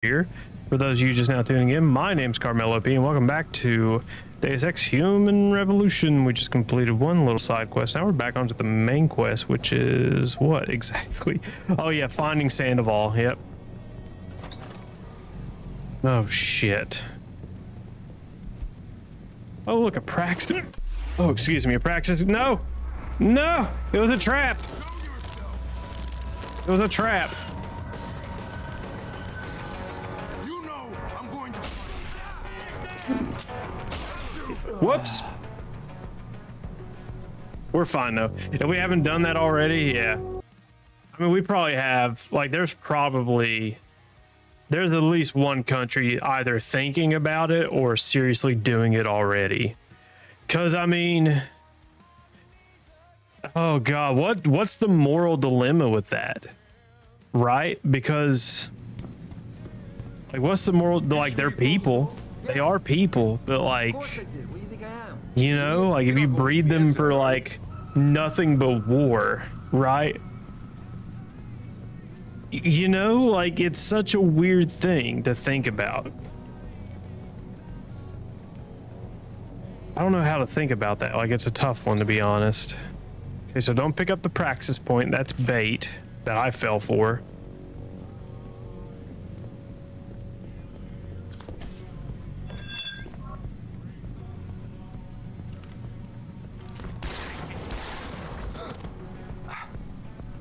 here. For those of you just now tuning in, my name's CarmelOP and welcome back to Deus Ex Human Revolution. We just completed one little side quest. Now we're back onto the main quest, which is what exactly? Oh yeah, finding Sandoval. Yep. Oh shit. Oh look, a Praxis. Oh, excuse me, a Praxis. No! No! It was a trap! It was a trap. Whoops. We're fine though. If we haven't done that already, yeah. I mean, we probably have, like, there's at least one country either thinking about it or seriously doing it already. Cause I mean, oh God, what's the moral dilemma with that? Right? Because like, what's the moral, like, they're people. They are people, but like, you know, like if you breed them for like nothing but war, right? You know, like it's such a weird thing to think about. I don't know how to think about that. Like it's a tough one, to be honest. Okay, so don't pick up the Praxis point. That's bait that I fell for.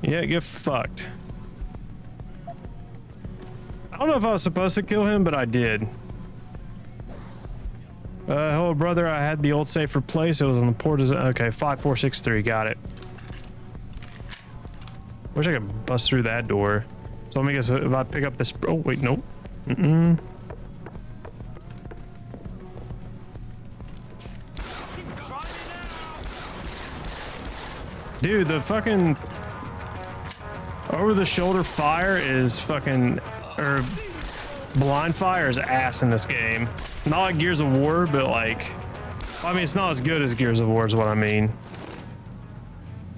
Yeah, get fucked. I don't know if I was supposed to kill him, but I did. Hello, brother. I had the old safe replaced. It was on the port. Okay, 5463. Got it. Wish I could bust through that door. So let me guess if I pick up this. Oh, wait, nope. Dude, the fucking over the shoulder fire is fucking, or blind fire is ass in this game. Not like Gears of War, but like, I mean, it's not as good as Gears of War is what I mean.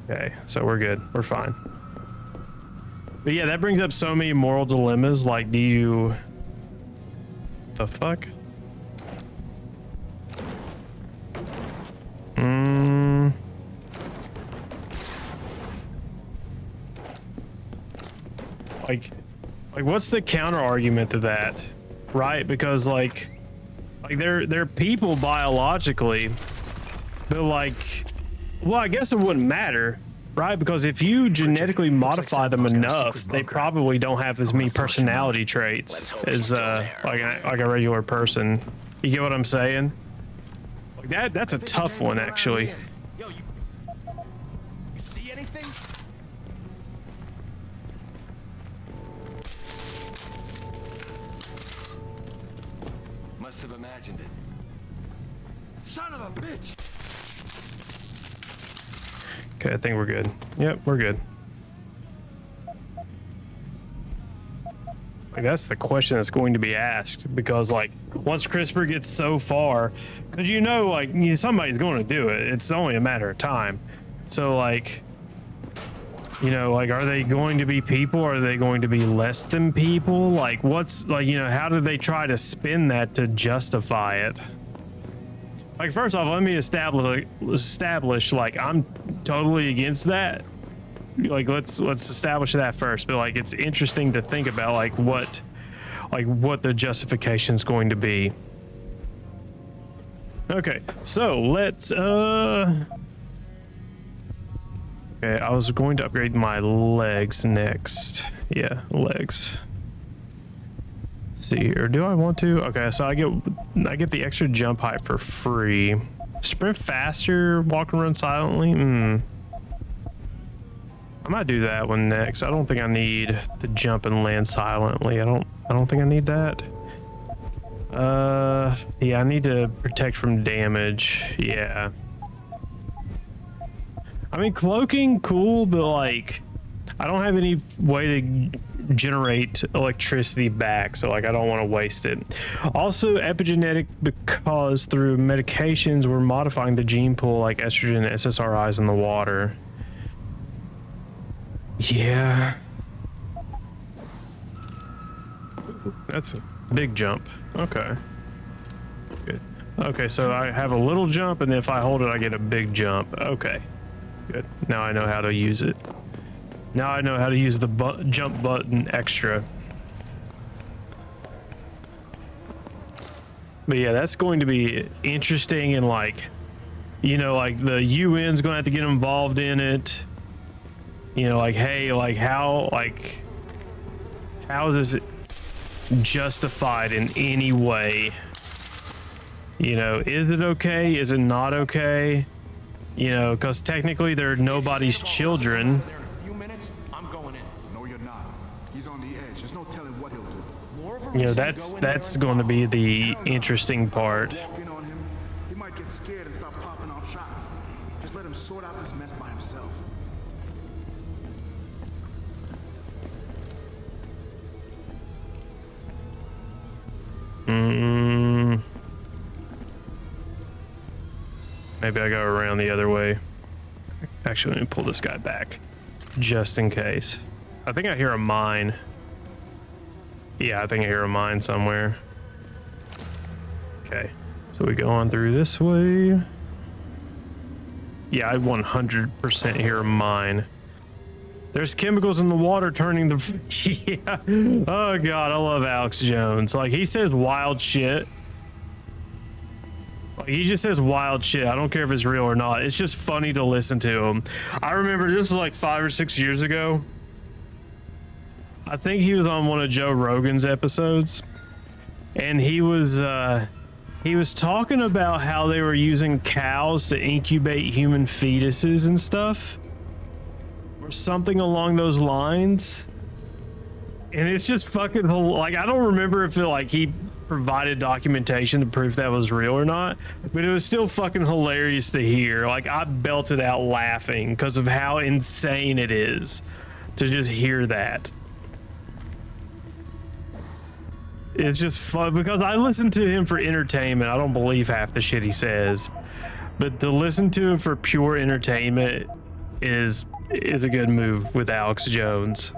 Okay, so we're good. We're fine. But yeah, that brings up so many moral dilemmas. Like, do you, the fuck? Like what's the counter argument to that, right? Because like they're people biologically, but like, well, I guess it wouldn't matter, right? Because if you genetically modify them enough, they probably don't have as many personality traits as like a regular person. You get what I'm saying? Like that's a tough one, actually. Yo, you see anything? Must have imagined it. Son of a bitch! Okay, I think we're good. Yep, we're good. Like, that's the question that's going to be asked, because like once CRISPR gets so far, because you know, like somebody's going to do it. It's only a matter of time. So like, you know, like, are they going to be people? Are they going to be less than people? Like, what's, like, you know, how do they try to spin that to justify it? Like, first off, let me establish, like, I'm totally against that. Like, let's establish that first. But like, it's interesting to think about, like what the justification is going to be. Okay, so let's okay, I was going to upgrade my legs next. Yeah, legs. Let's see here. Do I want to? Okay, so I get the extra jump height for free. Sprint faster, walk and run silently. I might do that one next. I don't think I need the jump and land silently. I don't think I need that. Yeah, I need to protect from damage. Yeah. I mean, cloaking, cool, but like, I don't have any way to generate electricity back, so like, I don't want to waste it. Also, epigenetic, because through medications, we're modifying the gene pool like estrogen and SSRIs in the water. Yeah. That's a big jump. Okay. Good. Okay, so I have a little jump, and if I hold it, I get a big jump. Okay. Good. Now I know how to use it. Now I know how to use the jump button extra. But yeah, that's going to be interesting, and like, you know, like the UN's going to have to get involved in it. You know, like, hey, like how is this justified in any way? You know, is it okay? Is it not okay? You know, because technically they're nobody's children. You know, that's going to be the interesting part. He might get scared and start popping off shots. Just let him sort out this mess by himself. Maybe I go around the other way. Actually, let me pull this guy back, just in case. I think I hear a mine. Yeah, I think I hear a mine somewhere. Okay, so we go on through this way. Yeah, I 100% hear a mine. There's chemicals in the water turning the... Yeah. Oh God, I love Alex Jones. Like, he says wild shit. Like, he just says wild shit. I don't care if it's real or not. It's just funny to listen to him. I remember this was like 5 or 6 years ago. I think he was on one of Joe Rogan's episodes, and he was talking about how they were using cows to incubate human fetuses and stuff, or something along those lines. And it's just fucking like, I don't remember if it, like, he provided documentation to prove that was real or not, but it was still fucking hilarious to hear. Like, I belted out laughing because of how insane it is to just hear that. It's just fun because I listen to him for entertainment. I don't believe half the shit he says, but to listen to him for pure entertainment is a good move with Alex Jones.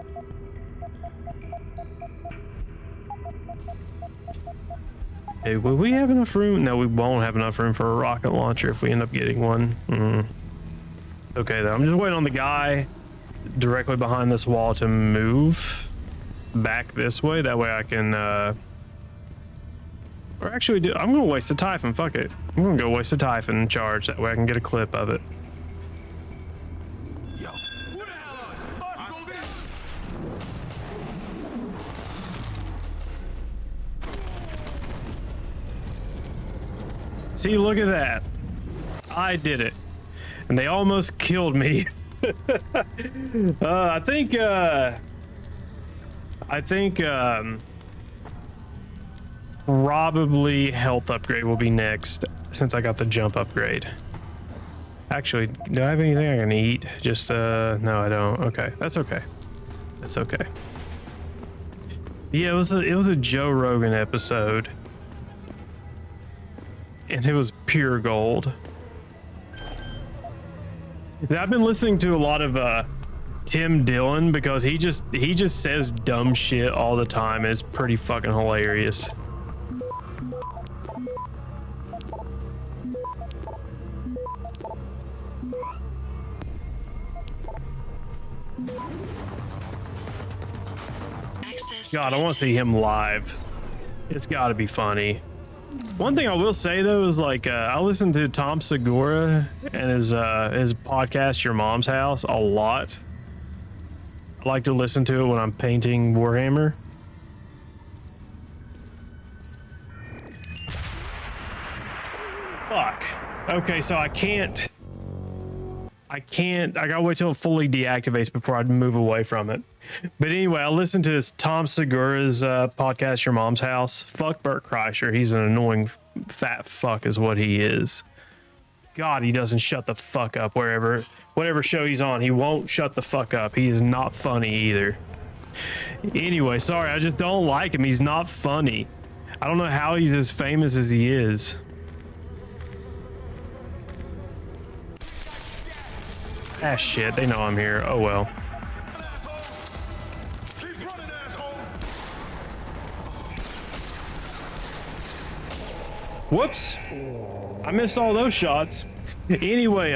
Hey, will we have enough room? No, we won't have enough room for a rocket launcher if we end up getting one. Okay, then I'm just waiting on the guy directly behind this wall to move back this way. That way I can or actually I'm gonna waste a Typhon. Fuck it, I'm gonna go waste a Typhon and charge. That way I can get a clip of it. Yo. What the hell? See, look at that, I did it, and they almost killed me. I think probably health upgrade will be next, since I got the jump upgrade. Actually, do I have anything I can eat? Just no, I don't. Okay, that's okay. That's okay. Yeah, it was a Joe Rogan episode, and it was pure gold. I've been listening to a lot of Tim Dillon because he just says dumb shit all the time. It's pretty fucking hilarious. God, I want to see him live. It's got to be funny. One thing I will say though is, like, I listen to Tom Segura and his podcast Your Mom's House a lot. I like to listen to it when I'm painting Warhammer. Fuck. Okay, so I gotta wait till it fully deactivates before I move away from it. But anyway, I listened to this Tom Segura's podcast, Your Mom's House. Fuck Bert Kreischer. He's an annoying fat fuck is what he is. God, he doesn't shut the fuck up whatever show he's on. He won't shut the fuck up. He is not funny either. Anyway, sorry, I just don't like him. He's not funny. I don't know how he's as famous as he is. Ah, shit, they know I'm here. Oh well. Whoops. I missed all those shots. Anyway,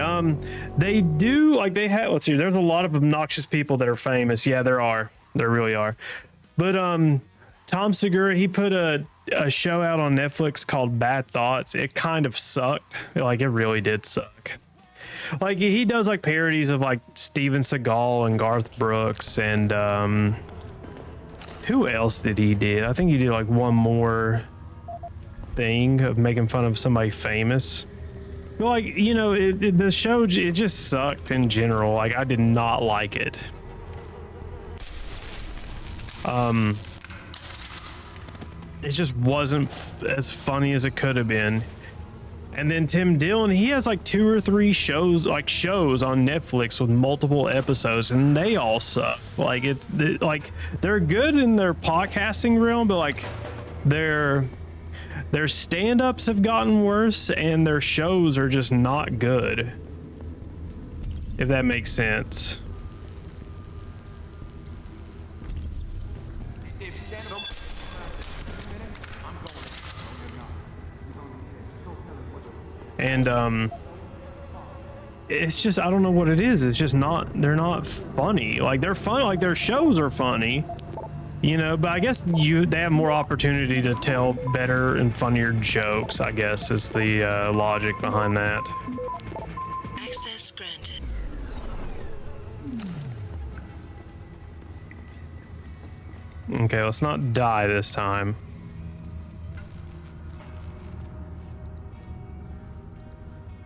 they do, like, they have, let's see, there's a lot of obnoxious people that are famous. Yeah, there are. There really are. But Tom Segura, he put a show out on Netflix called Bad Thoughts. It kind of sucked. Like, it really did suck. Like, he does like parodies of like Steven Seagal and Garth Brooks and who else did he did? I think he did like one more thing of making fun of somebody famous. But like, you know, the show, it just sucked in general. Like, I did not like it. It just wasn't as funny as it could have been. And then Tim Dillon, he has like 2 or 3 shows on Netflix with multiple episodes, and they all suck. Like, like they're good in their podcasting realm, but like their stand-ups have gotten worse, and their shows are just not good. If that makes sense. And it's just, I don't know what it is. It's just not, they're not funny. Like, they're fun, like their shows are funny, you know, but I guess they have more opportunity to tell better and funnier jokes, I guess, is the logic behind that. Access granted. Okay, let's not die this time.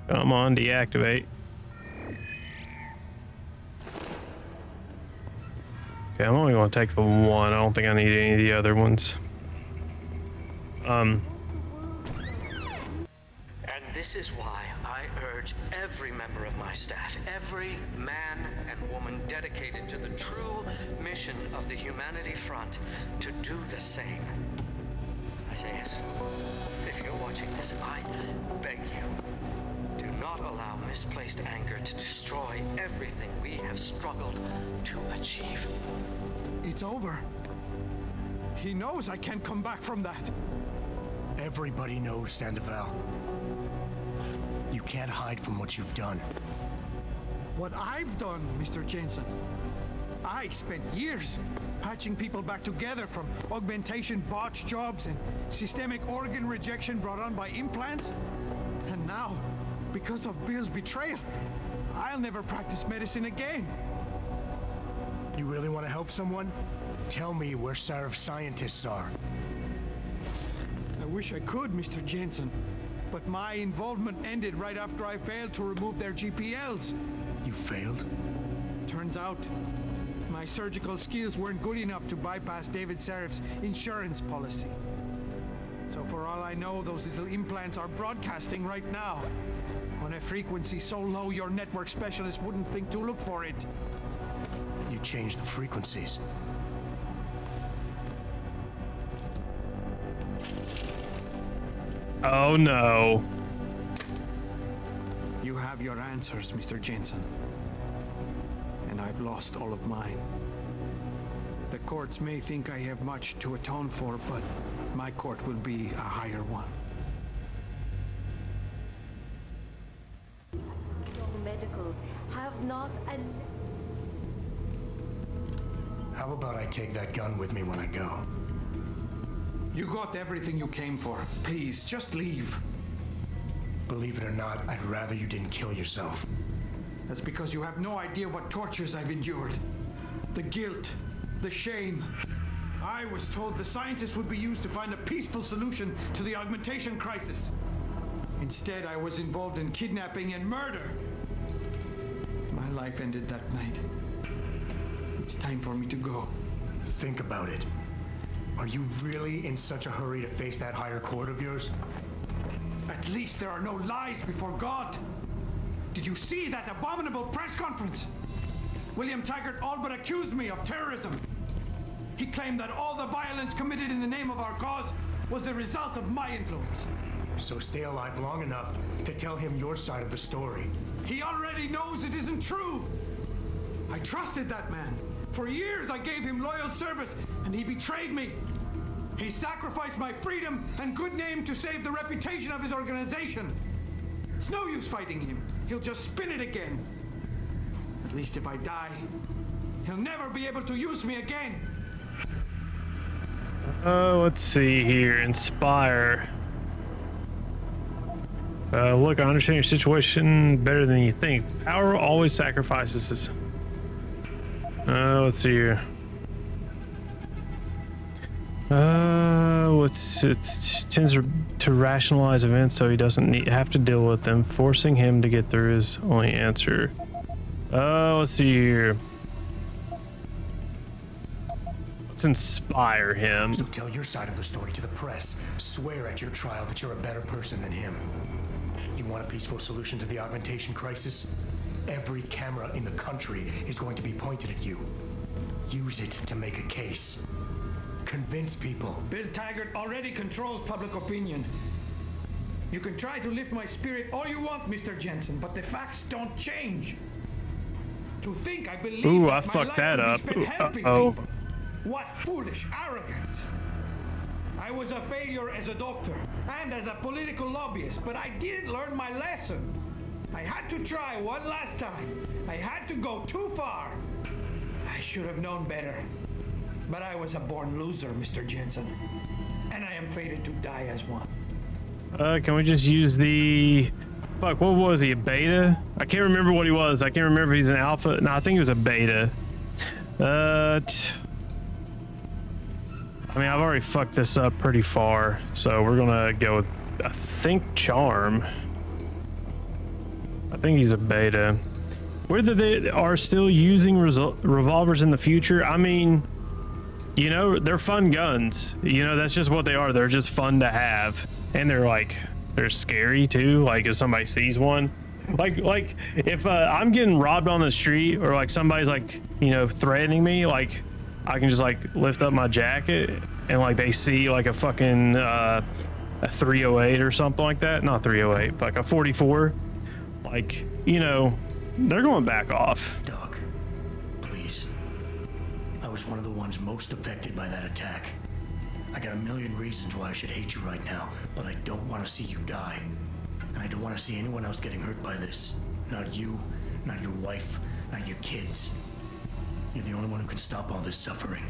Come on, deactivate. Okay, I'm only going to take the one. I don't think I need any of the other ones. And this is why I urge every member of my staff, every man and woman dedicated to the true mission of the Humanity Front, to do the same. Isaias, if you're watching this, I beg you, do not allow misplaced anger to destroy everything we have struggled to achieve. It's over. He knows I can't come back from that. Everybody knows, Sandoval. You can't hide from what you've done. What I've done, Mr. Jensen. I spent years patching people back together from augmentation botch jobs and systemic organ rejection brought on by implants. And now, because of Bill's betrayal, I'll never practice medicine again. You really want to help someone? Tell me where Sarif's scientists are. I wish I could, Mr. Jensen. But my involvement ended right after I failed to remove their GPLs. You failed? Turns out, my surgical skills weren't good enough to bypass David Sarif's insurance policy. So for all I know, those little implants are broadcasting right now, on a frequency so low your network specialist wouldn't think to look for it. You changed the frequencies. Oh no. You have your answers, Mr. Jensen. And I've lost all of mine. The courts may think I have much to atone for, but my court will be a higher one. Medical have not an. How about I take that gun with me when I go? You got everything you came for. Please, just leave. Believe it or not, I'd rather you didn't kill yourself. That's because you have no idea what tortures I've endured. The guilt, the shame. I was told the scientists would be used to find a peaceful solution to the augmentation crisis. Instead, I was involved in kidnapping and murder. My life ended that night. It's time for me to go. Think about it. Are you really in such a hurry to face that higher court of yours? At least there are no lies before God. Did you see that abominable press conference? William Taggart all but accused me of terrorism. He claimed that all the violence committed in the name of our cause was the result of my influence. So stay alive long enough to tell him your side of the story. He already knows it isn't true. I trusted that man. For years I gave him loyal service, and he betrayed me. He sacrificed my freedom and good name to save the reputation of his organization. It's no use fighting him. He'll just spin it again. At least if I die, he'll never be able to use me again. Let's see here. Inspire. Look, I understand your situation better than you think. Power always sacrifices. Let's see here. It tends to rationalize events so he doesn't have to deal with them. Forcing him to get through is only answer. Let's see here. Let's inspire him. So tell your side of the story to the press. Swear at your trial that you're a better person than him. You want a peaceful solution to the augmentation crisis? Every camera in the country is going to be pointed at you. Use it to make a case. Convince people. Bill Taggart already controls public opinion. You can try to lift my spirit all you want, Mr. Jensen, but the facts don't change. To think I believe Ooh, that I my fucked life that could be up. spent helping Uh-oh. people. What foolish arrogance. I was a failure as a doctor and as a political lobbyist, but I didn't learn my lesson. I had to try one last time. I had to go too far. I should have known better. But I was a born loser, Mr. Jensen. And I am fated to die as one. Can we just use the... Fuck, what was he, a beta? I can't remember what he was. I can't remember if he's an alpha. No, I think he was a beta. I mean, I've already fucked this up pretty far. So we're gonna go with, I think, Charm. I think he's a beta. Whether they are still using revolvers in the future, I mean... You know, they're fun guns. You know, that's just what they are. They're just fun to have. And they're scary too. Like if somebody sees one, like if I'm getting robbed on the street or like somebody's like, you know, threatening me, like I can just like lift up my jacket and like they see like a fucking, a 308 or something like that. Not 308, like a 44. Like, you know, they're going back off. Doc, please. I was one of the ones most affected by that attack. I got a million reasons why I should hate you right now, but I don't want to see you die. And I don't want to see anyone else getting hurt by this. Not you, not your wife, not your kids. You're the only one who can stop all this suffering.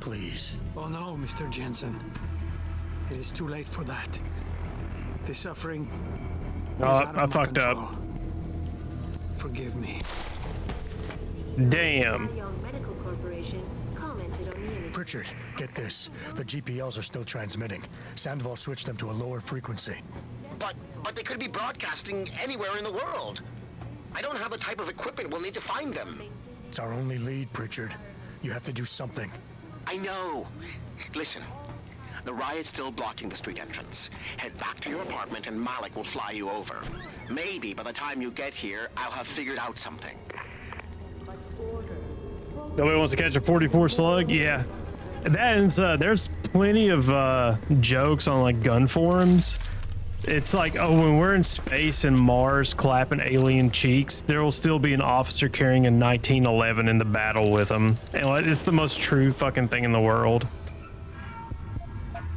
Please. Oh no, Mr. Jensen. It is too late for that. The suffering is out of I my fucked up. control. Forgive me. Damn. Young Medical Corporation commented on the image. Pritchard, get this. The GPLs are still transmitting. Sandoval switched them to a lower frequency. But they could be broadcasting anywhere in the world. I don't have the type of equipment we'll need to find them. It's our only lead, Pritchard. You have to do something. I know. Listen, the riot's still blocking the street entrance. Head back to your apartment and Malik will fly you over. Maybe by the time you get here, I'll have figured out something. Nobody wants to catch a 44 slug? Yeah. That is, there's plenty of jokes on like gun forums. It's like, oh, when we're in space and Mars clapping alien cheeks, there will still be an officer carrying a 1911 into battle with them. And like, it's the most true fucking thing in the world.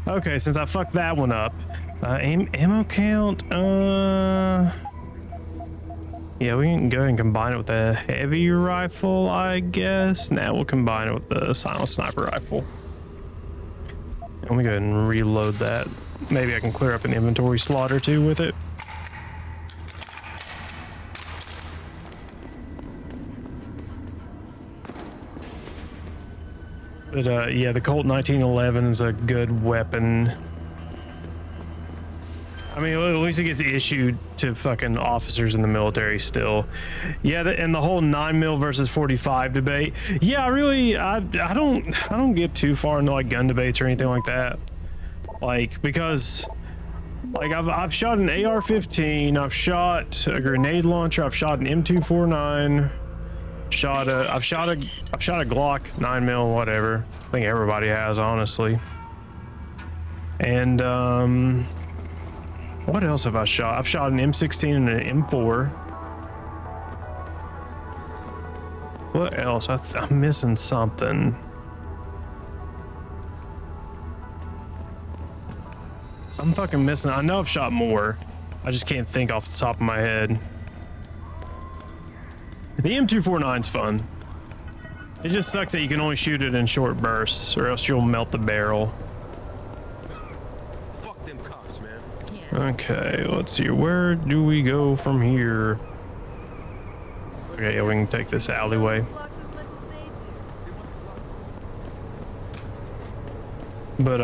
Okay, since I fucked that one up, ammo count, yeah, we can go ahead and combine it with a heavy rifle, I guess. Now we'll combine it with the silent sniper rifle. Let me go ahead and reload that. Maybe I can clear up an inventory slot or two with it. But yeah, the Colt 1911 is a good weapon. I mean, at least it gets issued to fucking officers in the military still. Yeah, and the whole 9mm versus 45 debate. Yeah, I don't get too far into like gun debates or anything like that. Like, because like I've shot an AR-15, I've shot a grenade launcher, I've shot an M249, I've shot a Glock 9mm, whatever. I think everybody has, honestly. And what else have I shot? I've shot an M16 and an M4. What else? I'm missing something. I'm fucking missing. I know I've shot more. I just can't think off the top of my head. The M249's fun. It just sucks that you can only shoot it in short bursts, or else you'll melt the barrel. Fuck them cops, man. Okay, let's see. Where do we go from here? Okay, yeah, we can take this alleyway. But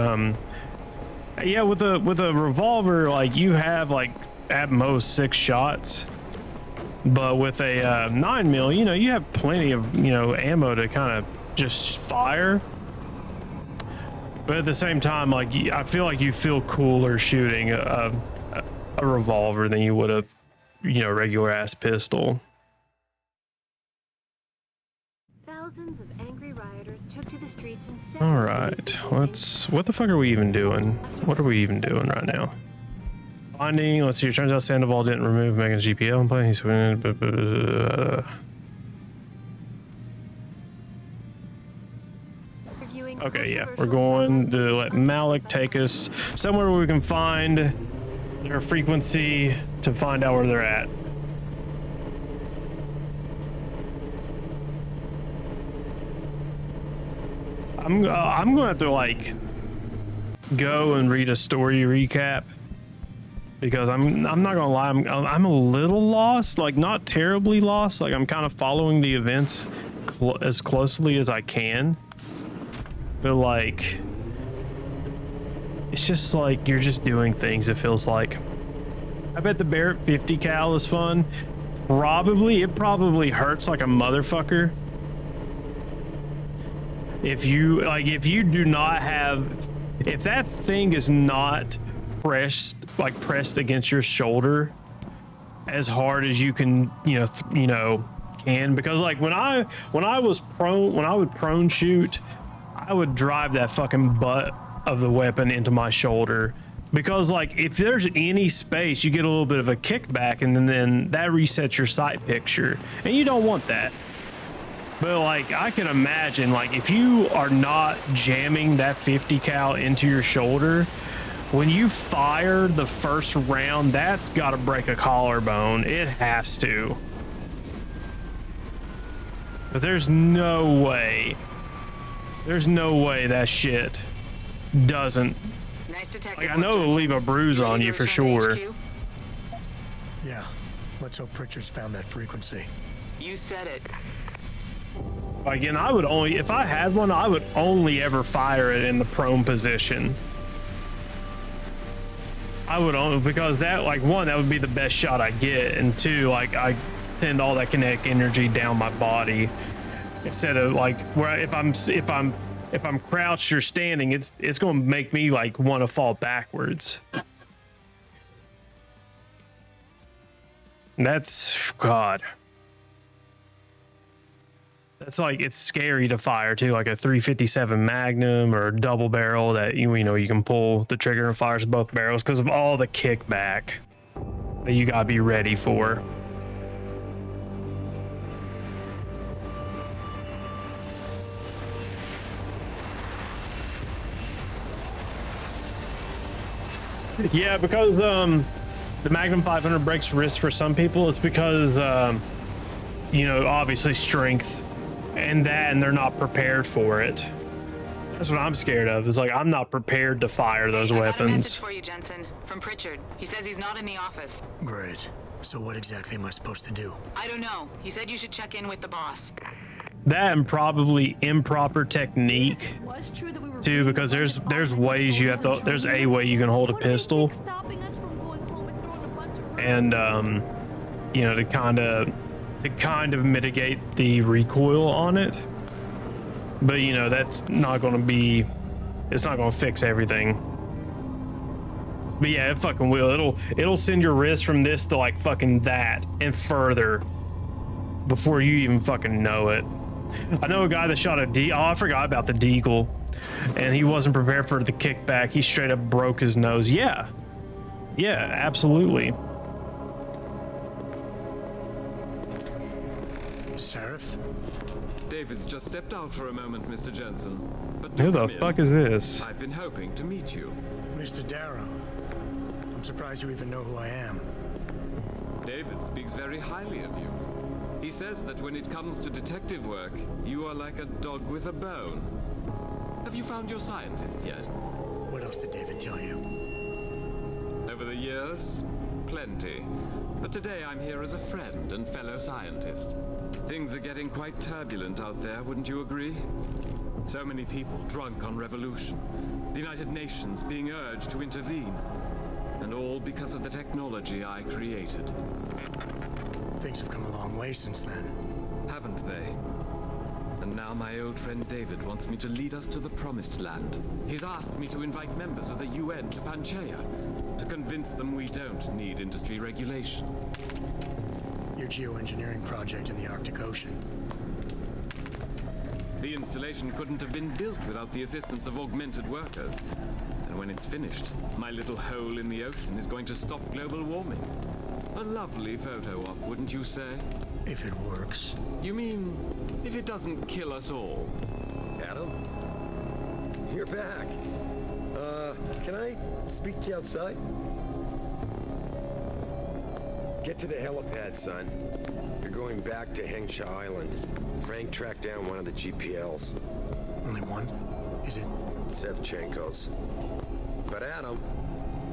yeah, with a revolver, like you have like at most 6 shots, but with a 9mm, you know, you have plenty of, you know, ammo to kind of just fire. But at the same time, like I feel like you feel cooler shooting a revolver than you would have, you know, regular ass pistol. Thousands of angry rioters took to the streets in All right, what the fuck are we even doing? What are we even doing right now? Finding, let's see, it turns out Sandoval didn't remove Megan's GPL and play. Okay, yeah, we're going to let Malik take us somewhere where we can find their frequency to find out where they're at. I'm gonna have to like go and read a story recap because I'm not gonna lie, I'm a little lost, like not terribly lost, like I'm kind of following the events as closely as I can, but like it's just like you're just doing things. It feels like. I bet the Barrett 50 cal is fun. It probably hurts like a motherfucker. If you do not have, if that thing is not pressed against your shoulder as hard as you can, can, because like when I would prone shoot, I would drive that fucking butt of the weapon into my shoulder, because like if there's any space, you get a little bit of a kickback, and then that resets your sight picture, and you don't want that. But like I can imagine, like if you are not jamming that 50 cal into your shoulder, when you fire the first round, that's got to break a collarbone. It has to. But there's no way that shit doesn't. Nice detective. Like I know it'll leave a bruise on you for sure. Yeah, let's hope Pritchard's found that frequency. You said it. Again, I would only, if I had one, I would only ever fire it in the prone position. I would only, because that, like, one, that would be the best shot I get, and two, like, I send all that kinetic energy down my body instead of like where if I'm crouched or standing, it's going to make me like want to fall backwards. That's God. That's like, it's scary to fire too, like a 357 Magnum or a double barrel that you know you can pull the trigger and fires both barrels because of all the kickback that you gotta be ready for. Yeah, because the Magnum 500 breaks wrist for some people. It's because you know, obviously strength and they're not prepared for it. That's what I'm scared of. It's like I'm not prepared to fire those weapons. I got a message for you, Jensen, from Pritchard. He says he's not in the office. Great. So what exactly am I supposed to do? I don't know. He said you should check in with the boss. That and probably improper technique too, because there's ways you have to, there's a way you can hold a pistol and you know, to kind of mitigate the recoil on it, but you know that's not going to be, it's not going to fix everything. But yeah, it fucking will. It'll send your wrist from this to like fucking that and further before you even fucking know it. I know a guy that shot I forgot about the deagle, and he wasn't prepared for the kickback. He straight up broke his nose. Yeah, absolutely. Sheriff? David's just stepped out for a moment, Mr. Jensen. But Who the fuck is this? I've been hoping to meet you. Mr. Darrow, I'm surprised you even know who I am. David speaks very highly of you. He says that when it comes to detective work, you are like a dog with a bone. Have you found your scientist yet? What else did David tell you? Over the years, plenty. But today I'm here as a friend and fellow scientist. Things are getting quite turbulent out there, wouldn't you agree? So many people drunk on revolution. The United Nations being urged to intervene. And all because of the technology I created. Things have come a long way since then. Haven't they? And now my old friend David wants me to lead us to the Promised Land. He's asked me to invite members of the UN to Panchaea, to convince them we don't need industry regulation. Your geoengineering project in the Arctic Ocean. The installation couldn't have been built without the assistance of augmented workers. And when it's finished, my little hole in the ocean is going to stop global warming. A lovely photo op, wouldn't you say? If it works. You mean, if it doesn't kill us all? Adam? You're back. Can I speak to you outside? Get to the helipad, son. You're going back to Hengsha Island. Frank tracked down one of the GPLs. Only one? Is it? Sevchenko's. But Adam,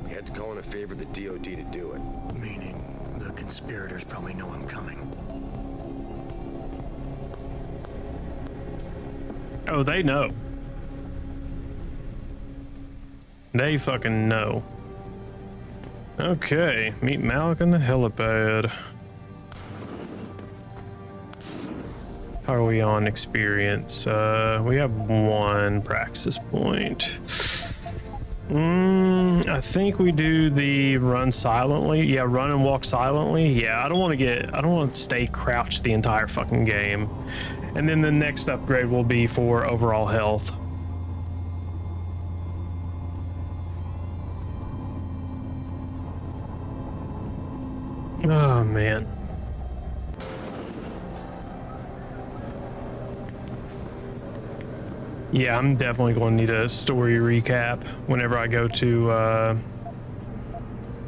we had to call in a favor of the DOD to do it. Meaning, the conspirators probably know I'm coming. Oh, they know. They fucking know. Okay, meet Malik on the helipad. How are we on experience? We have 1 praxis point. I think we do the run silently. Yeah, run and walk silently. Yeah, I don't want to stay crouched the entire fucking game. And then the next upgrade will be for overall health. Oh man. Yeah, I'm definitely going to need a story recap whenever I go to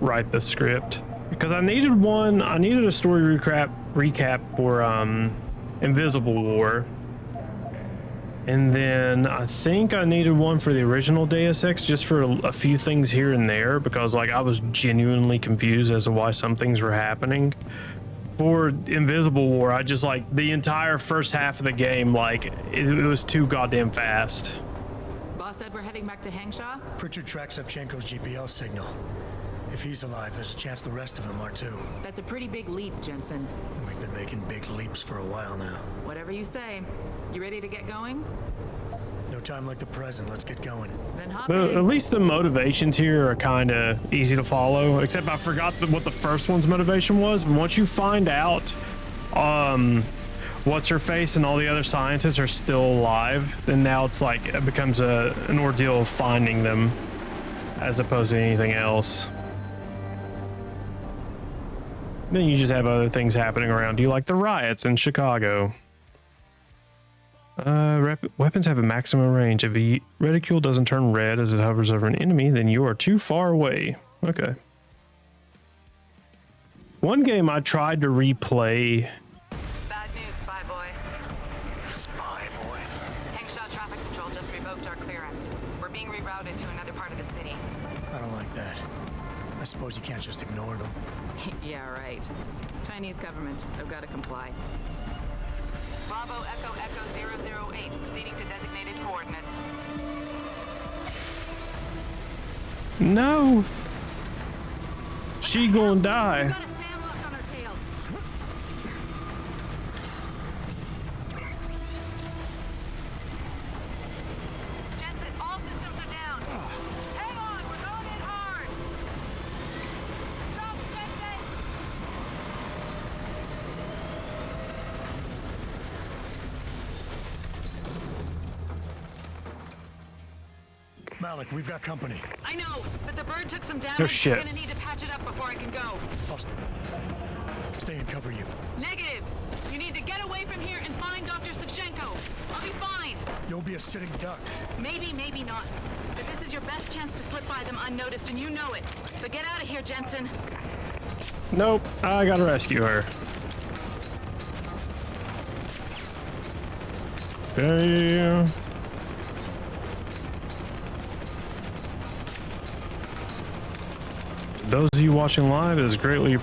write the script, because I needed a story recap for Invisible War, and then I think I needed one for the original Deus Ex, just for a few things here and there, because like I was genuinely confused as to why some things were happening. For Invisible War, I just like the entire first half of the game, like it was too goddamn fast. Boss said we're heading back to Hengsha? Pritchard tracks Sevchenko's GPL signal. If he's alive, there's a chance the rest of them are too. That's a pretty big leap, Jensen. We've been making big leaps for a while now. Whatever you say. You ready to get going? No time like the present. Let's get going. Then hop But in. at least the motivations here are kind of easy to follow, except I forgot what the first one's motivation was. But once you find out what's her face and all the other scientists are still alive, then now it's like it becomes an ordeal of finding them as opposed to anything else. Then you just have other things happening around you, like the riots in Chicago. Weapons have a maximum range. If a reticule doesn't turn red as it hovers over an enemy, then you are too far away. Okay. One game I tried to replay. Bad news, Spy Boy. Spy boy. Hengsha Traffic Control just revoked our clearance. We're being rerouted to another part of the city. I don't like that. I suppose you can't just ignore them. Yeah, right. Chinese government. I've got to comply. Bravo Echo Echo 008, proceeding to designated coordinates. No. She gonna die. We've got a SAM lock on our tail. Jensen, all systems are down. Hang on, we're going in hard. Stop, Jensen! Malik, we've got company. I know, but the bird took some damage. No shit. We're gonna need to patch it up before I can go. stay and cover you. Negative. You need to get away from here and find Dr. Savchenko. I'll be fine. You'll be a sitting duck. Maybe, maybe not. But this is your best chance to slip by them unnoticed, and you know it. So get out of here, Jensen. Nope, I gotta rescue her. Okay. Those of you watching live, it is greatly appreciated.